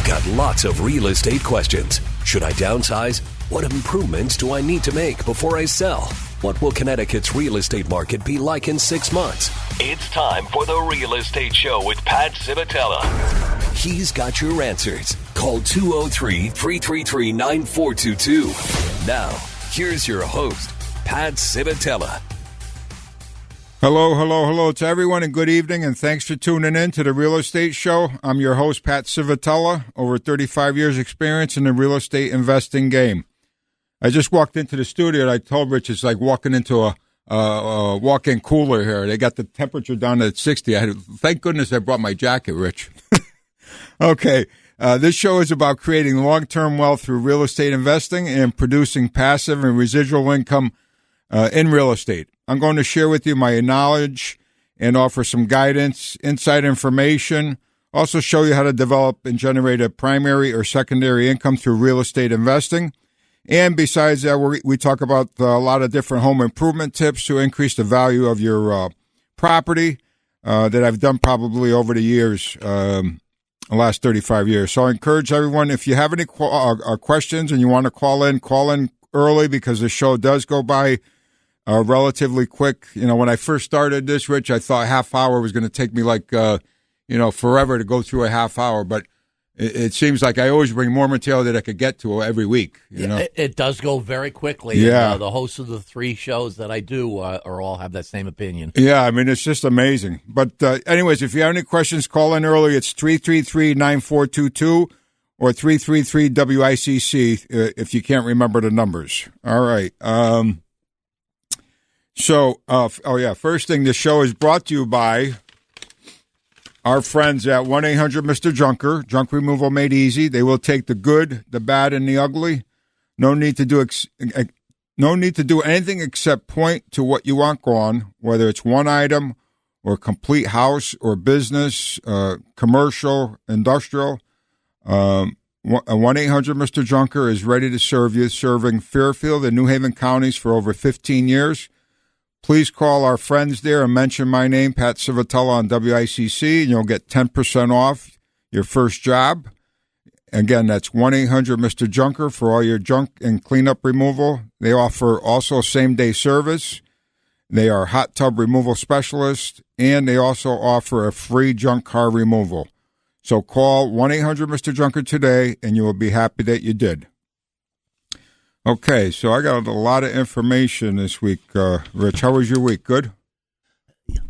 You've got lots of real estate questions. Should I downsize? What improvements do I need to make before I sell? What will Connecticut's real estate market be like in 6 months? It's time for The Real Estate Show with Pat Civitella. He's got your answers. Call 203-333-9422. Now, here's your host, Pat Civitella. Hello to everyone, and good evening, and thanks for tuning in to The Real Estate Show. I'm your host, Pat Civitella, over 35 years experience in the real estate investing game. I just walked into the studio, and I told Rich it's like walking into a walk-in cooler here. They got the temperature down at 60. Thank goodness I brought my jacket, Rich. Okay, this show is about creating long-term wealth through real estate investing and producing passive and residual income in real estate. I'm going to share with you my knowledge and offer some guidance, inside information, also show you how to develop and generate a primary or secondary income through real estate investing. And besides that, we talk about a lot of different home improvement tips to increase the value of your property that I've done probably over the years, the last 35 years. So I encourage everyone, if you have any questions and you want to call in early because the show does go by relatively quick. You know, when I first started this, Rich, I thought half hour was going to take me like, forever to go through a half hour. But it seems like I always bring more material that I could get to every week. You know? It does go very quickly. Yeah. And, the hosts of the three shows that I do are all have that same opinion. Yeah, I mean, it's just amazing. But anyways, if you have any questions, call in early. It's 333-9422 or 333-WICC if you can't remember the numbers. All right. First thing, the show is brought to you by our friends at 1-800-Mr. Junker. Junk removal made easy. They will take the good, the bad, and the ugly. No need to do anything except point to what you want gone, whether it's one item or complete house or business, commercial, industrial. 1-800-Mr. Junker is ready to serve you, serving Fairfield and New Haven counties for over 15 years. Please call our friends there and mention my name, Pat Civitella, on WICC, and you'll get 10% off your first job. Again, that's 1-800-Mr. Junker for all your junk and cleanup removal. They offer also same-day service. They are hot tub removal specialists, and they also offer a free junk car removal. So call 1-800-Mr. Junker today, and you will be happy that you did. Okay, so I got a lot of information this week, Rich. How was your week? Good?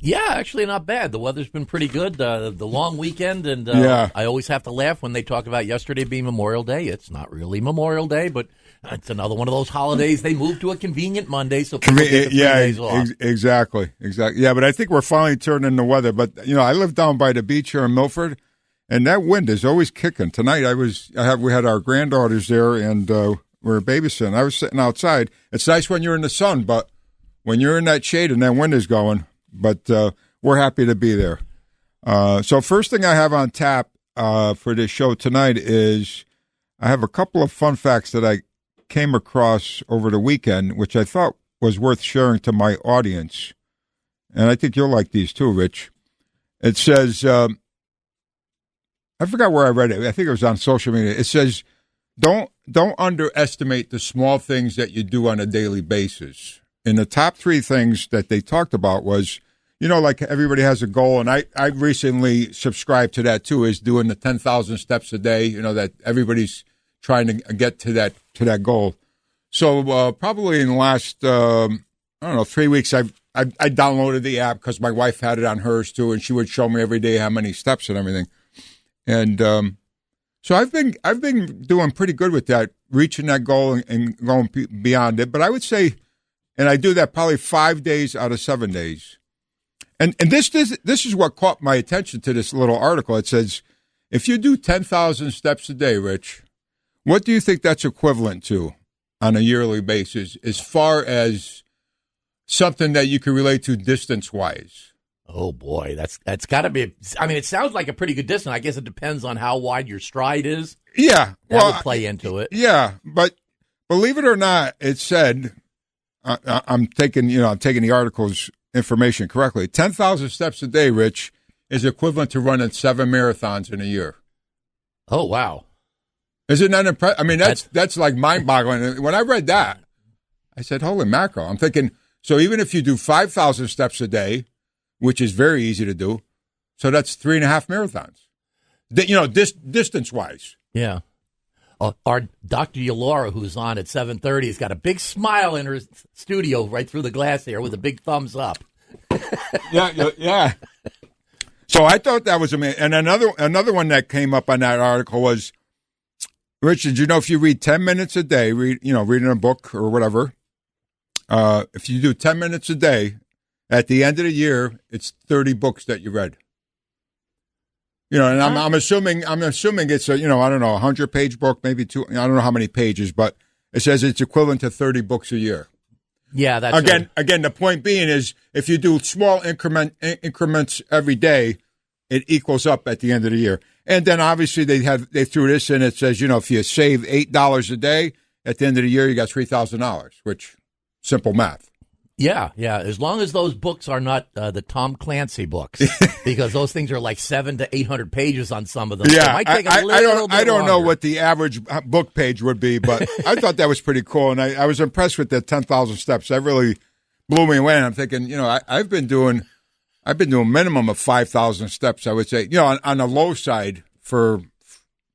Yeah, actually not bad. The weather's been pretty good. The long weekend, and I always have to laugh when they talk about yesterday being Memorial Day. It's not really Memorial Day, but it's another one of those holidays. They moved to a convenient Monday, so people get the 3 days off. Exactly. Yeah, but I think we're finally turning the weather. But, I live down by the beach here in Milford, and that wind is always kicking. Tonight we had our granddaughters there, and we were babysitting. I was sitting outside. It's nice when you're in the sun, but when you're in that shade and that wind is going, but we're happy to be there. So first thing I have on tap for this show tonight is I have a couple of fun facts that I came across over the weekend, which I thought was worth sharing to my audience. And I think you'll like these too, Rich. It says, I forgot where I read it. I think it was on social media. It says, Don't underestimate the small things that you do on a daily basis. And the top three things that they talked about was, like everybody has a goal, and I recently subscribed to that too, is doing the 10,000 steps a day, that everybody's trying to get to that goal. So probably in the last, 3 weeks, I downloaded the app because my wife had it on hers too, and she would show me every day how many steps and everything. And so I've been doing pretty good with that, reaching that goal and going beyond it. But I would say, and I do that probably 5 days out of 7 days. And this is what caught my attention to this little article. It says, if you do 10,000 steps a day, Rich, what do you think that's equivalent to on a yearly basis as far as something that you can relate to distance-wise? Oh, boy, that's got to be – I mean, it sounds like a pretty good distance. I guess it depends on how wide your stride is. Yeah. That would play into it. Yeah, but believe it or not, it said I'm taking the article's information correctly. 10,000 steps a day, Rich, is equivalent to running 7 marathons in a year. Oh, wow. Isn't that impressive? I mean, that's like mind-boggling. When I read that, I said, holy mackerel. I'm thinking, so even if you do 5,000 steps a day, which is very easy to do, so that's 3.5 marathons, distance-wise. Yeah. Our Dr. Yolora, who's on at 7:30, has got a big smile in her studio right through the glass there with a big thumbs up. Yeah. So I thought that was amazing. And another one that came up on that article was, Richard, if you read 10 minutes a day, reading a book or whatever, if you do 10 minutes a day, at the end of the year, it's 30 books that you read. And I'm assuming it's a, I don't know, 100-page book, maybe two. I don't know how many pages, but it says it's equivalent to 30 books a year. Yeah, that's again. The point being is, if you do small increments every day, it equals up at the end of the year. And then obviously they threw this in. It says, if you save $8 a day, at the end of the year you got $3,000, which simple math. Yeah. As long as those books are not the Tom Clancy books, because those things are like 700 to 800 pages on some of them. Yeah, so it might take a little bit I don't know longer. what the average book page would be, but I thought that was pretty cool, and I was impressed with the 10,000 steps. That really blew me away. And I'm thinking, I've been doing minimum of 5,000 steps. I would say, on the low side for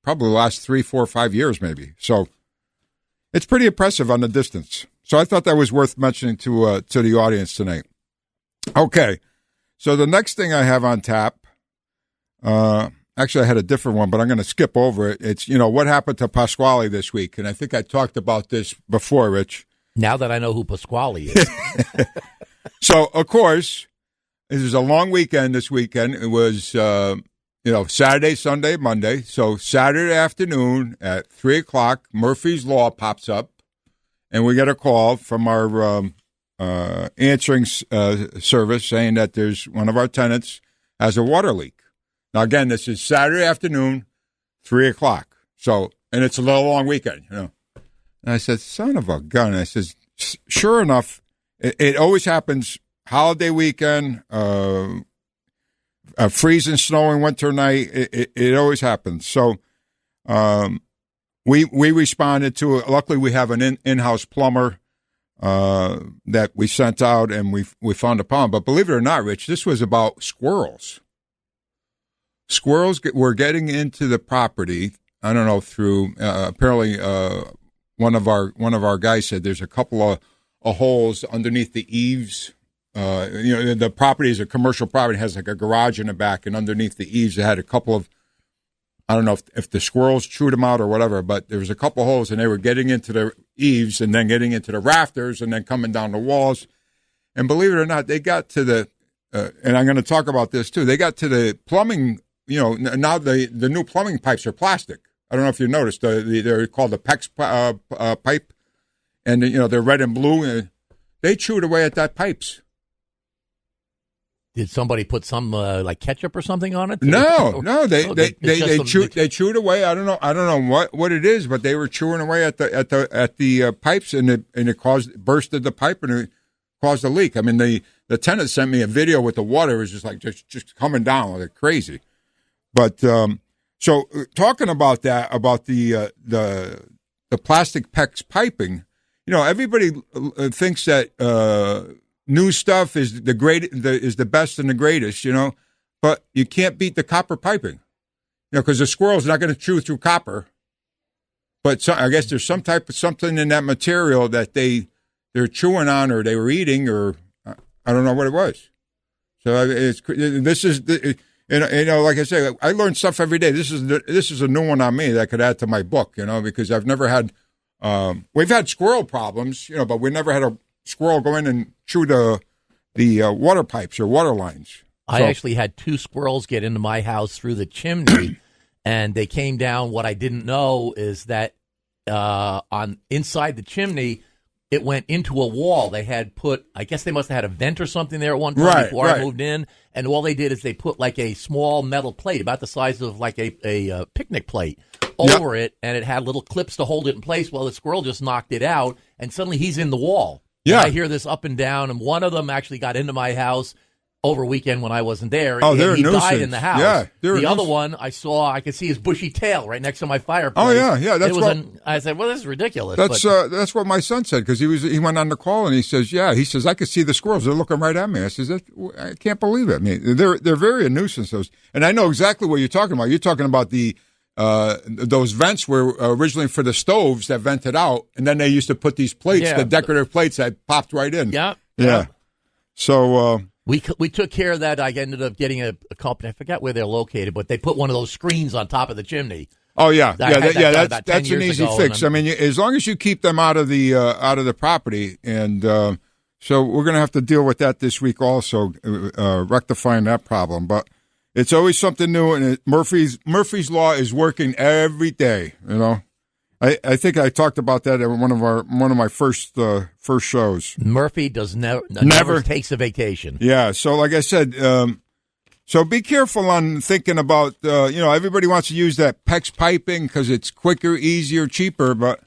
probably the last 3, 4, 5 years, maybe. So it's pretty impressive on the distance. So I thought that was worth mentioning to the audience tonight. Okay, so the next thing I have on tap, actually I had a different one, but I'm going to skip over it. It's, what happened to Pasquale this week, and I think I talked about this before, Rich. Now that I know who Pasquale is. So, of course, this is a long weekend this weekend. It was, Saturday, Sunday, Monday. So Saturday afternoon at 3 o'clock, Murphy's Law pops up. And we get a call from our answering service saying that there's one of our tenants has a water leak. Now, again, this is Saturday afternoon, 3 o'clock. So, and it's a little long weekend, And I said, son of a gun. And I said, sure enough, it always happens holiday weekend, freezing, snowing winter night. It always happens. So, We responded to it. Luckily, we have an in-house plumber that we sent out, and we found a problem. But believe it or not, Rich, this was about squirrels. Squirrels were getting into the property. I don't know, through apparently one of our guys said there's a couple of holes underneath the eaves. The property is a commercial property. It has like a garage in the back, and underneath the eaves, it had a couple of, I don't know if the squirrels chewed them out or whatever, but there was a couple holes, and they were getting into the eaves and then getting into the rafters and then coming down the walls. And believe it or not, they got to the, and I'm going to talk about this too, they got to the plumbing, now the new plumbing pipes are plastic. I don't know if you noticed, they're called the PEX pipe, and they're red and blue, and they chewed away at that pipes. Did somebody put some like ketchup or something on it? No, they chewed away. I don't know what it is, but they were chewing away at the pipes, and it bursted the pipe, and it caused a leak. I mean, the tenant sent me a video with the water. It was just like just coming down like crazy. But so talking about that, about the plastic PEX piping, everybody thinks that. New stuff is the best and the greatest, but you can't beat the copper piping, because the squirrel's not going to chew through copper. But I guess there's some type of something in that material that they're chewing on, or they were eating, or I don't know what it was. So this is like I say, I learn stuff every day. This is a new one on me that I could add to my book, because I've never had. We've had squirrel problems, but we never had a squirrel go in and chew the water pipes or water lines. I actually had 2 squirrels get into my house through the chimney, and they came down. What I didn't know is that on inside the chimney, it went into a wall. They had I guess they must have had a vent or something there at one time before I moved in, and all they did is they put like a small metal plate about the size of like a picnic plate over it, and it had little clips to hold it in place. Well, the squirrel just knocked it out, and suddenly he's in the wall. Yeah. I hear this up and down, and one of them actually got into my house, over weekend when I wasn't there. Oh, he died in the house. Yeah, the other one I could see his bushy tail right next to my fireplace. Oh yeah. I said, well, this is ridiculous. That's what my son said, because he went on the call and he says, I could see the squirrels. They're looking right at me. I says, I can't believe it. I mean, they're very a nuisance. Those, and I know exactly what you're talking about. You're talking about those vents were originally for the stoves that vented out, and then they used to put these plates, the decorative plates that popped right in. Yeah. So we took care of that. I ended up getting a company. I forgot where they're located, but they put one of those screens on top of the chimney. Oh yeah, that's an easy fix. I mean, as long as you keep them out of the property, and so we're going to have to deal with that this week also, rectifying that problem. But it's always something new, and Murphy's Law is working every day. You know, I think I talked about that in one of my first shows. Murphy never takes a vacation. Yeah, so like I said, so be careful on thinking about everybody wants to use that PEX piping because it's quicker, easier, cheaper. But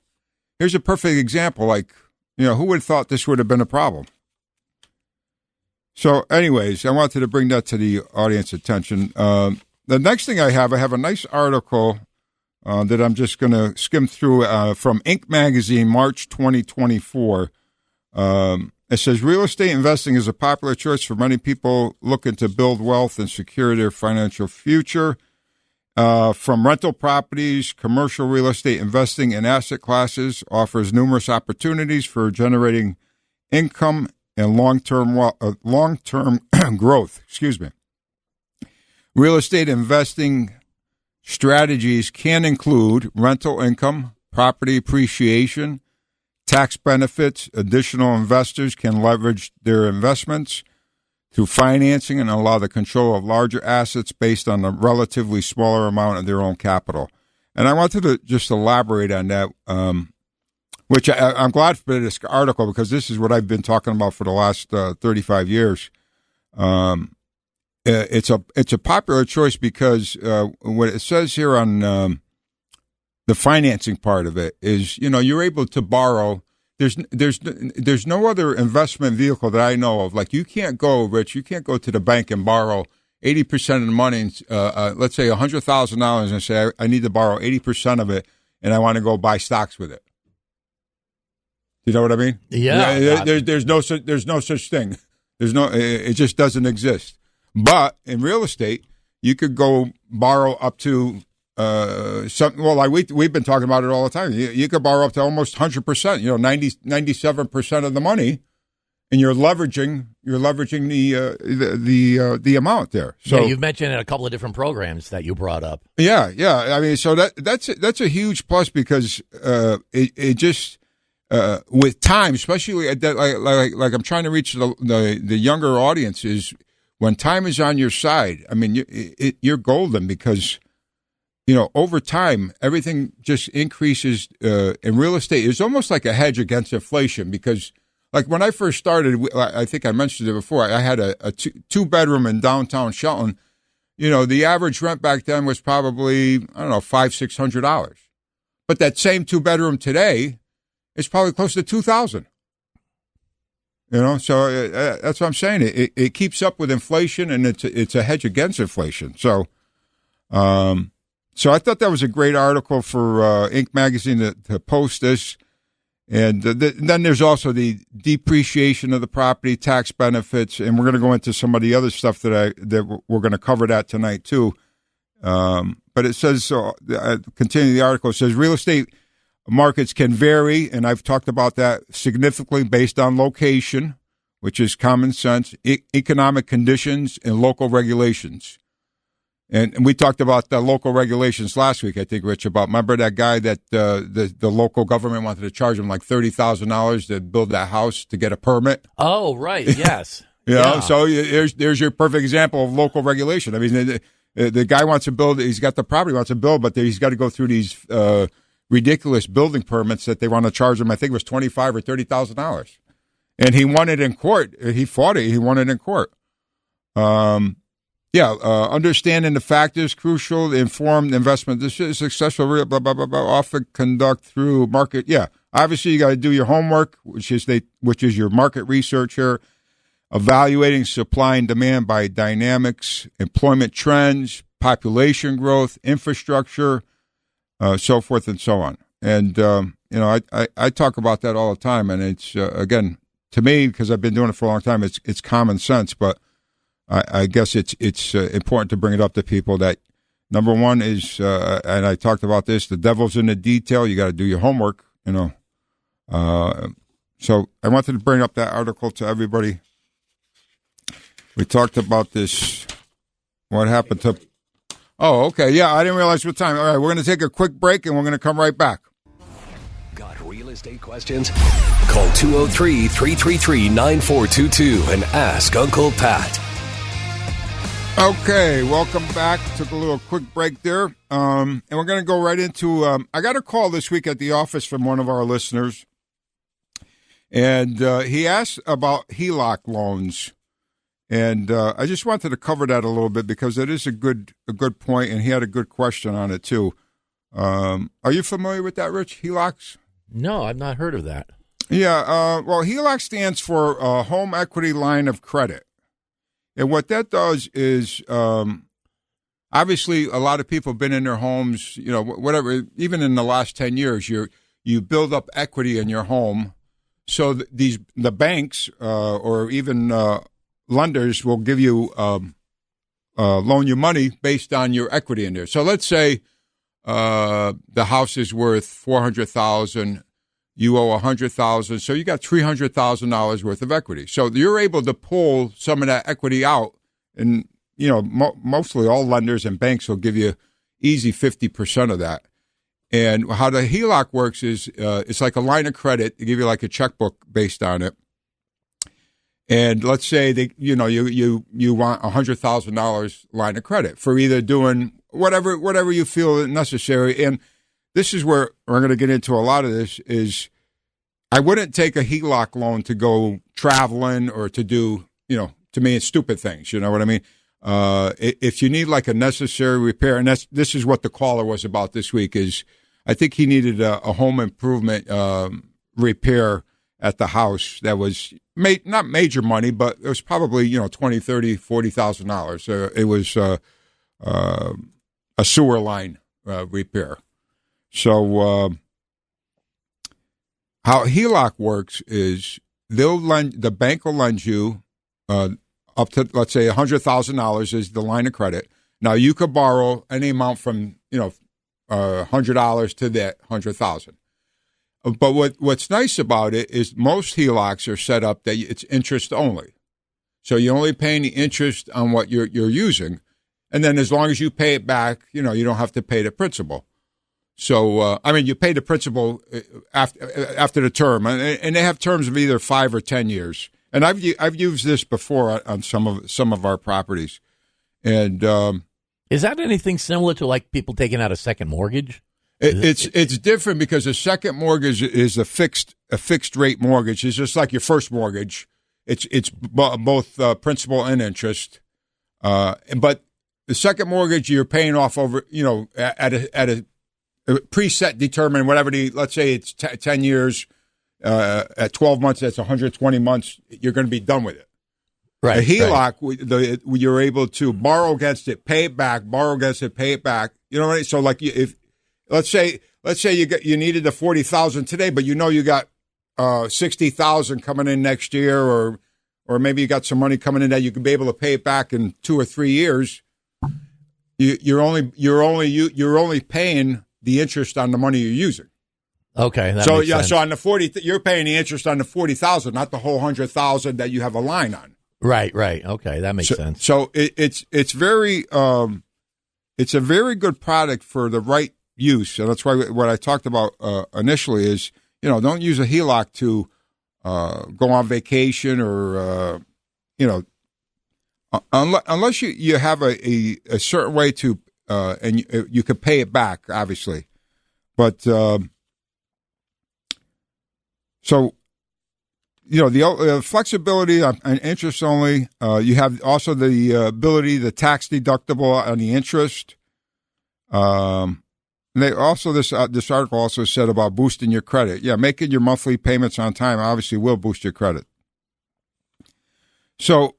here's a perfect example. Like, who would have thought this would have been a problem? So, anyways, I wanted to bring that to the audience attention. The next thing I have a nice article that I'm just going to skim through from Inc. Magazine, March 2024. It says, real estate investing is a popular choice for many people looking to build wealth and secure their financial future. From rental properties, commercial real estate investing in asset classes offers numerous opportunities for generating income and long-term growth. Real estate investing strategies can include rental income, property appreciation, tax benefits. Additional investors can leverage their investments through financing and allow the control of larger assets based on a relatively smaller amount of their own capital. And I wanted to just elaborate on that, which I'm glad for this article, because this is what I've been talking about for the last 35 years. It's a popular choice because what it says here on the financing part of it is, you're able to borrow. There's no other investment vehicle that I know of. Like, you can't go, Rich, you can't go to the bank and borrow 80% of the money, let's say $100,000, and say, I need to borrow 80% of it, and I want to go buy stocks with it. You know what I mean? Yeah. There's no such thing. It just doesn't exist. But in real estate, you could go borrow up to something. Well, like we've been talking about it all the time. You could borrow up to almost 100%. 97% of the money, and you're leveraging the amount there. So you've mentioned a couple of different programs that you brought up. Yeah. I mean, so that's a huge plus, because it just with time, especially like I'm trying to reach the younger audiences. When time is on your side, I mean, you're golden, because, over time, everything just increases in real estate. It's almost like a hedge against inflation, because, like, when I first started, I think I mentioned it before, I had a two-bedroom in downtown Shelton. The average rent back then was probably, $500-$600. But that same two-bedroom today is probably close to $2,000. So that's what I'm saying. It keeps up with inflation, and it's a hedge against inflation. So, so I thought that was a great article for Inc. Magazine to post this. And then there's also the depreciation of the property, tax benefits, and we're going to go into some of the other stuff that we're going to cover that tonight too. But it says, continuing the article, it says real estate markets can vary, and I've talked about that, significantly based on location, which is common sense, economic conditions, and local regulations. And we talked about the local regulations last week, I think, Rich, remember that guy that the local government wanted to charge him like $30,000 to build that house to get a permit? Oh, right, yes. So there's your perfect example of local regulation. I mean, the guy wants to build, he's got the property, wants to build, but he's got to go through these ridiculous building permits that they want to charge him. I think it was $25,000 or $30,000, and he won it in court. He fought it. He won it in court. Understanding the factors crucial. Informed investment. This is successful. Blah blah blah blah. Often conduct through market. Yeah, obviously you got to do your homework, which is your market research here. evaluating supply and demand by dynamics, employment trends, population growth, infrastructure, so forth and so on. And, I talk about that all the time. And it's, again, to me, because I've been doing it for a long time, it's common sense. But I guess it's important to bring it up to people that, number one is, and I talked about this, the devil's in the detail. You got to do your homework, So I wanted to bring up that article to everybody. We talked about this. What happened to... Oh, okay. Yeah, I didn't realize what time. All right, we're going to take a quick break, and we're going to come right back. Got real estate questions? Call 203-333-9422 and ask Uncle Pat. Okay, welcome back. Took a little quick break there. And we're going to go right into... I got a call this week at the office from one of our listeners. And he asked about HELOC loans. And I just wanted to cover that a little bit because it is a good point, and he had a good question on it, too. Are you familiar with that, Rich? HELOCs? No, I've not heard of that. Yeah, well, HELOC stands for Home Equity Line of Credit. And what that does is, obviously, a lot of people have been in their homes, whatever, even in the last 10 years, you build up equity in your home. So the banks or even lenders will give you, loan you money based on your equity in there. So let's say the house is worth $400,000. You owe $100,000, so you got $300,000 worth of equity. So you're able to pull some of that equity out, and mostly all lenders and banks will give you easy 50% of that. And how the HELOC works is it's like a line of credit. They give you like a checkbook based on it. And let's say you want $100,000 line of credit for either doing whatever you feel necessary. And this is where we're going to get into a lot of this is I wouldn't take a HELOC loan to go traveling or to do, to me, it's stupid things. You know what I mean? If you need like a necessary repair, and this is what the caller was about this week is I think he needed a home improvement repair at the house that was not major money, but it was probably, $20,000, $30,000, $40,000. It was a sewer line repair. So how HELOC works is the bank will lend you up to, let's say, $100,000 is the line of credit. Now you could borrow any amount from $100 to that $100,000. But what's nice about it is most HELOCs are set up that it's interest only. So you're only paying the interest on what you're using, and then as long as you pay it back, you don't have to pay the principal. So, you pay the principal after the term, and they have terms of either 5 or 10 years. And I've used this before on some of our properties. And is that anything similar to like people taking out a second mortgage? It's different because a second mortgage is a fixed rate mortgage. It's just like your first mortgage. It's both principal and interest. But the second mortgage you're paying off over at a preset determined whatever let's say it's 10 years. At 12 months, that's 120 months. You're going to be done with it. Right. A HELOC, you're able to borrow against it, pay it back, borrow against it, pay it back. You know what I mean? So like if let's say you needed the $40,000 today, but you got $60,000 coming in next year, or maybe you got some money coming in that you could be able to pay it back in 2 or 3 years. You're only paying the interest on the money you're using. Okay. That makes sense. So on the 40, you're paying the interest on the $40,000, not the whole $100,000 that you have a line on. Right. Okay, that makes sense. So it's very it's a very good product for the right use, and that's why what I talked about initially is don't use a HELOC to go on vacation or unless you have a certain way to and you could pay it back, obviously, but so. The flexibility and interest only. You have also the ability, the tax deductible on the interest. They also this article also said about boosting your credit. Yeah, making your monthly payments on time obviously will boost your credit. So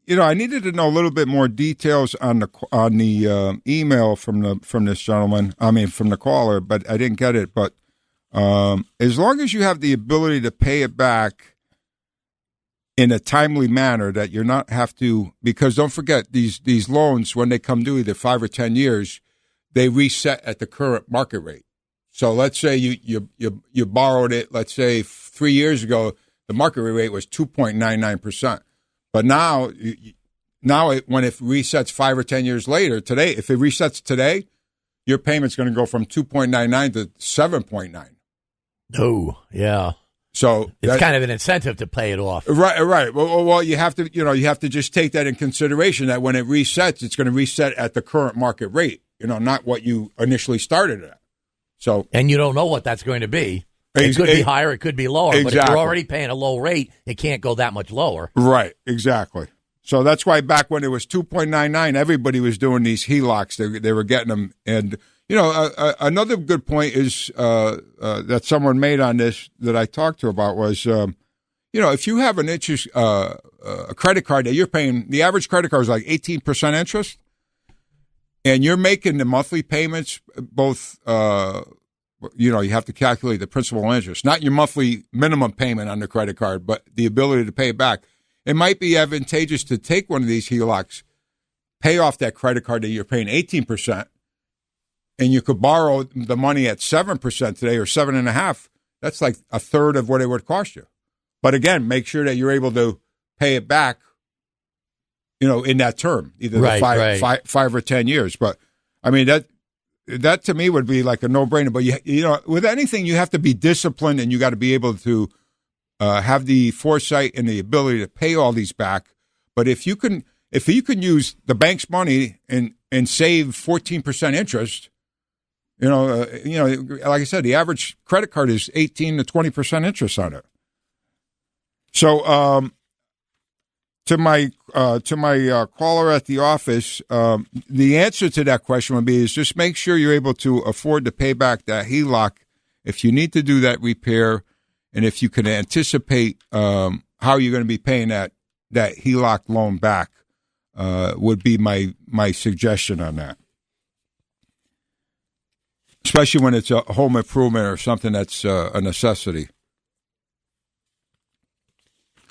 I needed to know a little bit more details on the email from this gentleman. I mean, from the caller, but I didn't get it. But as long as you have the ability to pay it back in a timely manner, that you're not have to, because don't forget these loans, when they come due, either 5 or 10 years, they reset at the current market rate. So let's say you borrowed it, let's say 3 years ago, the market rate was 2.99%. But now when it resets 5 or 10 years later, today, if it resets today, your payment's going to go from 2.99 to 7.9. Oh, yeah. So it's kind of an incentive to pay it off. Right. Well, you have to just take that in consideration, that when it resets, it's going to reset at the current market rate, not what you initially started at. So, and you don't know what that's going to be. It could be higher, it could be lower. Exactly. But if you're already paying a low rate, it can't go that much lower. Right, exactly. So that's why back when it was 2.99, everybody was doing these HELOCs. They were getting them. And, another good point is that someone made on this that I talked to about was, if you have an interest, a credit card that you're paying, the average credit card is like 18% interest, and you're making the monthly payments both, you have to calculate the principal and interest, not your monthly minimum payment on the credit card, but the ability to pay it back. It might be advantageous to take one of these HELOCs, pay off that credit card that you're paying 18%, and you could borrow the money at 7% today or 7.5%. That's like a third of what it would cost you. But again, make sure that you're able to pay it back, in that term, either the 5 or 10 years. But I mean, that to me would be like a no-brainer. But with anything, you have to be disciplined, and you got to be able to have the foresight and the ability to pay all these back. But if you can use the bank's money and save 14% interest, like I said, the average credit card is 18 to 20% interest on it. So, to my caller at the office, the answer to that question would be is just make sure you're able to afford to pay back that HELOC if you need to do that repair, and if you can anticipate how you're going to be paying that HELOC loan back, would be my suggestion on that. Especially when it's a home improvement or something that's a necessity.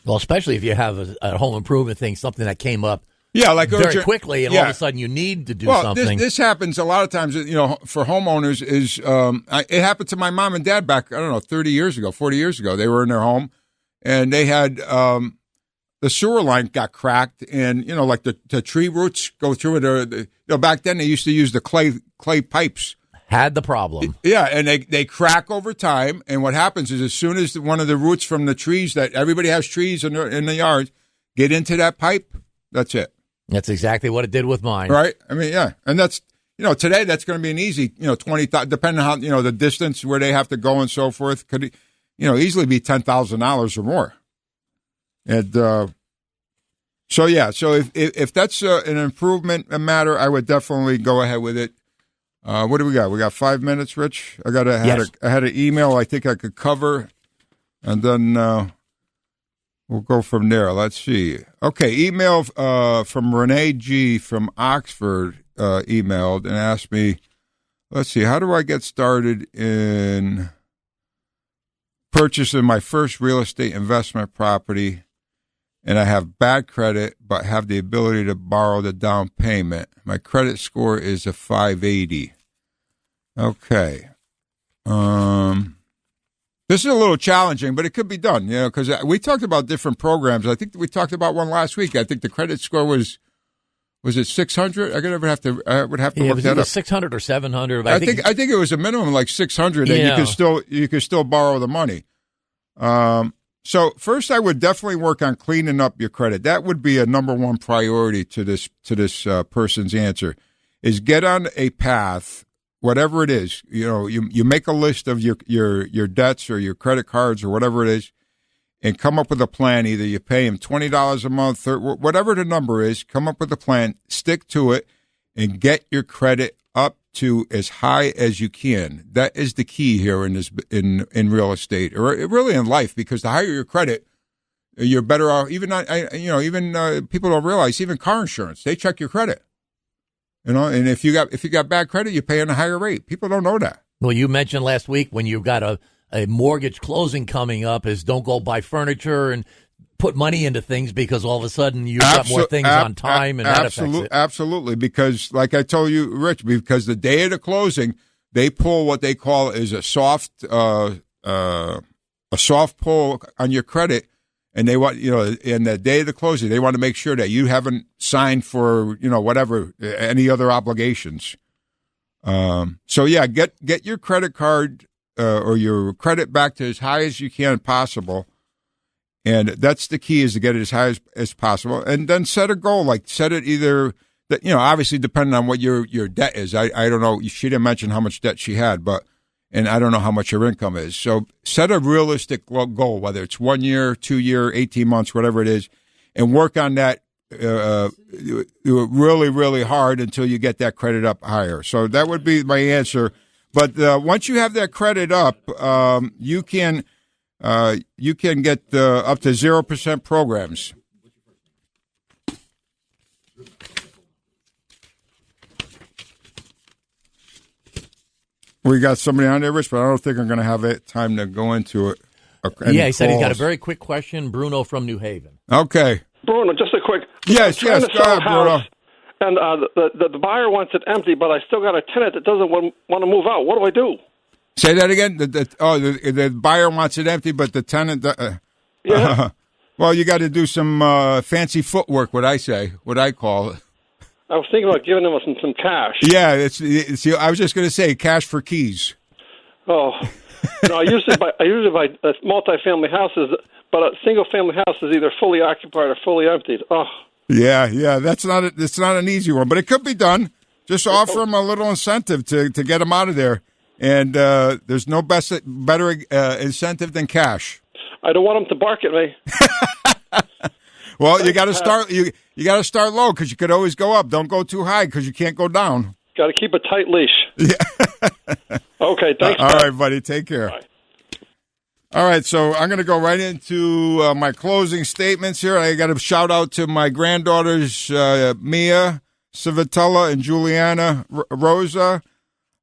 Well, especially if you have a home improvement thing, something that came up very quickly, and all of a sudden you need to do something. This happens a lot of times, for homeowners. It happened to my mom and dad back, 30 years ago, 40 years ago. They were in their home, and they had the sewer line got cracked, and, like the tree roots go through it. Back then they used to use the clay pipes. Had the problem. Yeah, and they crack over time, and what happens is as soon as one of the roots from the trees, that everybody has trees in the yard, get into that pipe, that's it. That's exactly what it did with mine. Right? I mean, yeah. And that's, today that's going to be an easy, 20, depending on how, the distance where they have to go and so forth, could, easily be $10,000 or more. And so if that's an improvement matter, I would definitely go ahead with it. What do we got? We got 5 minutes, Rich. I had an email I think I could cover, and then we'll go from there. Let's see. Okay, email from Renee G. from Oxford emailed and asked me, let's see, how do I get started in purchasing my first real estate investment property, and I have bad credit but have the ability to borrow the down payment. My credit score is a 580. Okay. This is a little challenging, but it could be done, because we talked about different programs. I think we talked about one last week. I think the credit score was it 600? I would have to look that up. 600 or 700. I think it was a minimum like 600, and you could still borrow the money. So first, I would definitely work on cleaning up your credit. That would be a number one priority to this person's answer. Is get on a path, whatever it is. You make a list of your debts or your credit cards or whatever it is, and come up with a plan. Either you pay them $20 a month or whatever the number is. Come up with a plan, stick to it, and get your credit up to as high as you can. That is the key here in real estate, or really in life, because the higher your credit, you're better off. Even people don't realize even car insurance, they check your credit. And if you got bad credit, you're paying a higher rate. People don't know that. Well, you mentioned last week when you've got a mortgage closing coming up is don't go buy furniture and put money into things because all of a sudden you've got more things on time and that affects it. Absolutely, because like I told you, Rich, because the day of the closing, they pull what they call is a soft pull on your credit, and they want in the day of the closing, they want to make sure that you haven't signed for whatever any other obligations. So yeah, get your credit card or your credit back to as high as you can possible. And that's the key, is to get it as high as possible. And then set a goal, like set it either, that obviously depending on what your debt is. I don't know. She didn't mention how much debt she had, and I don't know how much your income is. So set a realistic goal, whether it's 1 year, 2 year, 18 months, whatever it is, and work on that really, really hard until you get that credit up higher. So that would be my answer. But once you have that credit up, you can get up to 0% programs. We got somebody on there, Rich, but I don't think I'm going to have time to go into it. Yeah, he said he's got a very quick question. Bruno from New Haven. Okay. Bruno, just a quick. Yes. Go ahead, Bruno. And the buyer wants it empty, but I still got a tenant that doesn't want to move out. What do I do? Say that again. The buyer wants it empty, but the tenant. Yeah. Well, you got to do some fancy footwork. What I call it. I was thinking about giving them some cash. Yeah, it's. I was just going to say cash for keys. Oh, I usually buy multi-family houses, but a single-family house is either fully occupied or fully emptied. Oh. Yeah. It's not an easy one, but it could be done. Just offer them a little incentive to get them out of there. And there's no better incentive than cash. I don't want them to bark at me. Well, you got to start. You got to start low because you could always go up. Don't go too high because you can't go down. Got to keep a tight leash. Yeah. Okay. Thanks. All right, buddy. Take care. Bye. All right, so I'm going to go right into my closing statements here. I got to shout out to my granddaughters, Mia, Civitella, and Juliana Rosa.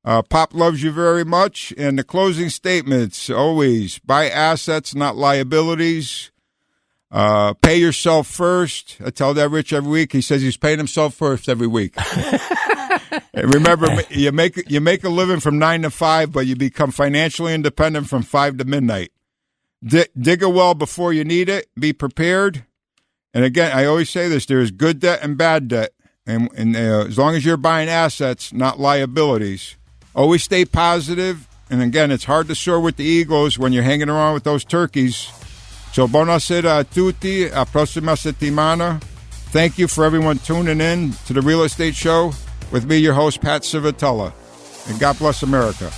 Pop loves you very much. And the closing statements, always buy assets, not liabilities. Pay yourself first. I tell that Rich every week. He says he's paying himself first every week. And remember, you make a living from 9 to 5, but you become financially independent from 5 to midnight. Dig a well before you need it. Be prepared. And again, I always say this: there is good debt and bad debt. And as long as you're buying assets, not liabilities, always stay positive. And again, it's hard to soar with the eagles when you're hanging around with those turkeys. So buonasera a tutti, a prossima settimana. Thank you for everyone tuning in to the Real Estate Show with me, your host, Pat Civitella. And God bless America.